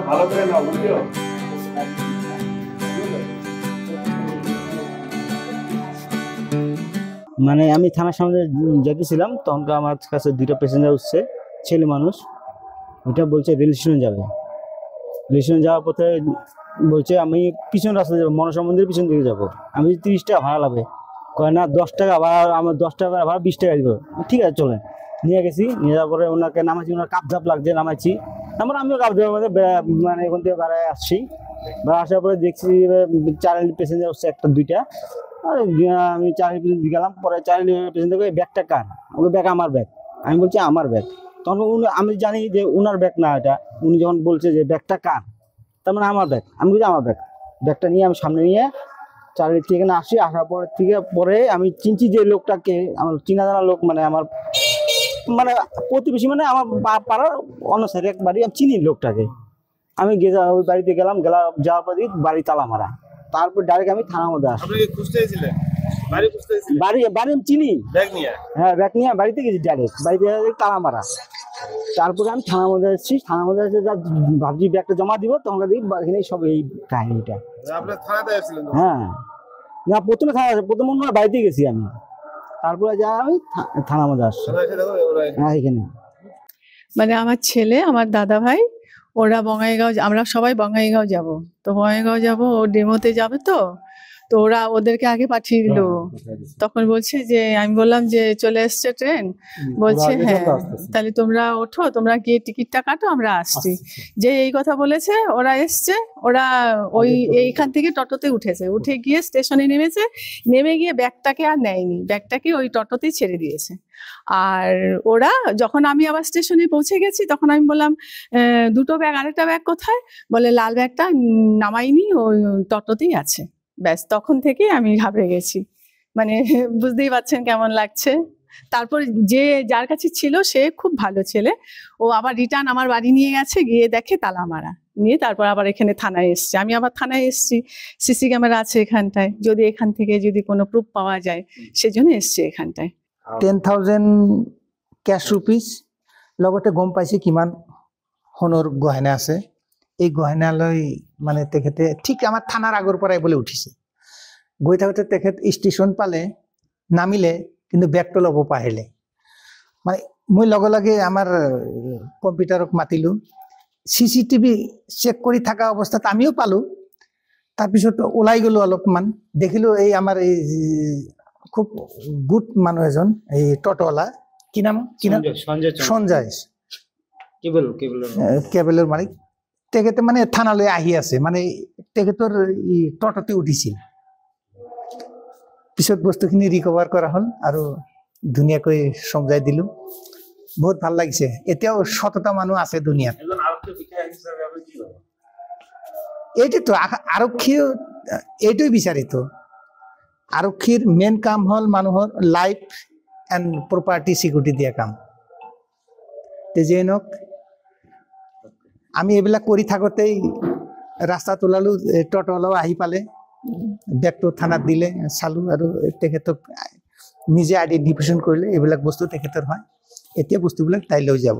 ভালো করে নাও বুঝছো। মানে আমি থানার সামনে যেতেছিলাম, তখন আমার কাছে দুইটা প্যাসেঞ্জার উঠছে, ছেলে মানুষ। ওটা বলছে রেল স্টেশন যাবে। রেল স্টেশন যাওয়ার পথে বলছে আমি পিছন রাস্তা যাবো, মনসা মন্দিরের পিছন দিকে যাবো। আমি 30 টাকা ভাড়া লাগবে, কয় না 10 টাকা ভাড়া, আমার 10 টাকা ভাড়া 20 টাকা দিব। ঠিক আছে চলে, নিয়ে গেছি। নিয়ে যাওয়ার পরে ওনাকে নামাইছি, ওনার কাপঝাপ লাগছে, নামাইছি। তারপরে আমিও কাপঝাপের মধ্যে মানে এখান থেকে বেড়ায় আসছি। বেড়া আসার পরে দেখছি চারিল প্যাসেঞ্জার হচ্ছে একটা দুইটা। আমি চারিল পেছন গেলাম, পরে চারিল পেছন থেকে ব্যাগটা কার? ওই ব্যাগ আমার ব্যাগ। আমি বলছি আমার ব্যাগ। তখন আমি জানি যে ওনার ব্যাগ না এটা। উনি যখন বলছে যে ব্যাগটা কার, তার মানে আমার ব্যাগ। আমি বলছি আমার ব্যাগ। ব্যাগটা নিয়ে আমি সামনে নিয়ে চারিদিক থেকে এখানে আসি। আসার পরে আমি চিনছি যে লোকটাকে, আমার চিনা জানা লোক, মানে আমার মানে প্রতিবেশী, মানে আমার পাড়ার অন্য সাইডে এক বাড়ি। আমি চিনি লোকটাকে। আমি ওই বাড়িতে গেলাম, যাওয়ার পর বাড়ি তালা মারা। তারপর ডাইরেক্ট আমি থানার মধ্যে আসি। বাড়ি আমি চিনি, হ্যাঁ ব্যাগ নিয়ে বাড়িতে গেছি, ডাইরেক্ট বাড়িতে তালা মারা। তারপরে আমি থানার মধ্যে এসেছি। থানার মধ্যে এসে যা ভাবছি ব্যাগটা জমা দিব, তখন দেখি এখানে সব এই কাহিনীটা। হ্যাঁ না, প্রথমে অন্য বাড়িতে গেছি আমি, তারপরে যা আমি থানার মধ্যে আসছি। হ্যাঁ এখানে মানে আমার ছেলে, আমার দাদা ভাই, ওরা বঙ্গাইগাঁও, আমরা সবাই বঙ্গাইগাঁও যাব। তো বঙ্গাইগাঁও যাব, ও ডেমোতে যাবে। তো ওরা ওদেরকে আগে পাঠিয়ে দিল। তখন বলছে যে, আমি বললাম যে চলে এসছে ট্রেন। বলছে হ্যাঁ, তাহলে তোমরা ওঠো, তোমরা গিয়ে টিকিটটা কাটো, আমরা আসছি। যে এই কথা বলেছে, ওরা এসছে। ওরা এইখান থেকে টোটোতে উঠেছে, উঠে গিয়ে স্টেশনে নেমেছে। নেমে গিয়ে ব্যাগটাকে আর নেয়নি, ব্যাগটাকে ওই টোটোতেই ছেড়ে দিয়েছে। আর ওরা যখন আমি আবার স্টেশনে পৌঁছে গেছি, তখন আমি বললাম দুটো ব্যাগ, আরেকটা ব্যাগ কোথায়? বলে লাল ব্যাগটা নামাইনি, ওই টোটোতেই আছে। ব্যাস, তখন থেকে আমি ঘাবড়ে গেছি। মানে বুঝতেই পারছেন কেমন লাগছে। তারপর যার কাছে ছিল সে খুব ভালো ছেলে, ও আবার রিটার্ন আমার বাড়ি নিয়ে গেছে, গিয়ে দেখে তালা মারা। নিয়ে তারপর আবার এখানে থানায় এসছে। আমি আবার থানায় এসছি, সিসি ক্যামেরা আছে এখানটায়, যদি এখান থেকে যদি কোনো প্রুফ পাওয়া যায়, সেজন্য এসছে এখানটায়। 10,000 ক্যাশ রুপিজ, লগতে গম পাইছে কিমান সোণৰ গহনা আছে। এই গহনালৈ মানে তেখেতে ঠিক আমাৰ থানাৰ আগৰ পৰাই বোলে উঠিছে। গৈ থাকোঁতে তেখেত ষ্টেচন পালে, নামিলে, কিন্তু বেগটো ল'ব পাহৰিলে। মানে মই লগে লগে আমাৰ কম্পিউটাৰক মাতিলোঁ। CCTV চেক কৰি থকা অৱস্থাত আমিও পালোঁ। তাৰপিছত ওলাই গ'লোঁ, অলপমান দেখিলোঁ এই আমাৰ এই খুব গুড মানুহ এজন, এই টটোৱালা, কি নাম? সঞ্জয়, কেবলৰ মালিক। তেখেতে মানে থানালৈ আহি আছে, মানে তেখেতৰ টটোতে উঠিছিল। পিছত বস্তুখিনি ৰিকভাৰ কৰা হ'ল আৰু ধুনীয়াকৈ সমজাই দিলোঁ। বহুত ভাল লাগিছে। এতিয়াও সততা মানুহ আছে দুনিয়াত। এইটোতো আৰক্ষীও এইটোৱে বিচাৰিতো। আৰক্ষীৰ মেইন কাম হ'ল মানুহৰ লাইফ এণ্ড প্ৰপাৰ্টি চিকিউৰিটি দিয়া কাম। যিয়ে নহওক, আমি এইবিলাক কৰি থাকোঁতেই ৰাস্তাত ওলালোঁ, টটোৱালাও আহি পালে, বেগটো থানাত দিলে, চালোঁ আৰু তেখেতক নিজে আইডেণ্টিফিকেশ্যন কৰিলে এইবিলাক বস্তু তেখেতৰ হয়। এতিয়া বস্তুবিলাক তাই লৈ যাব।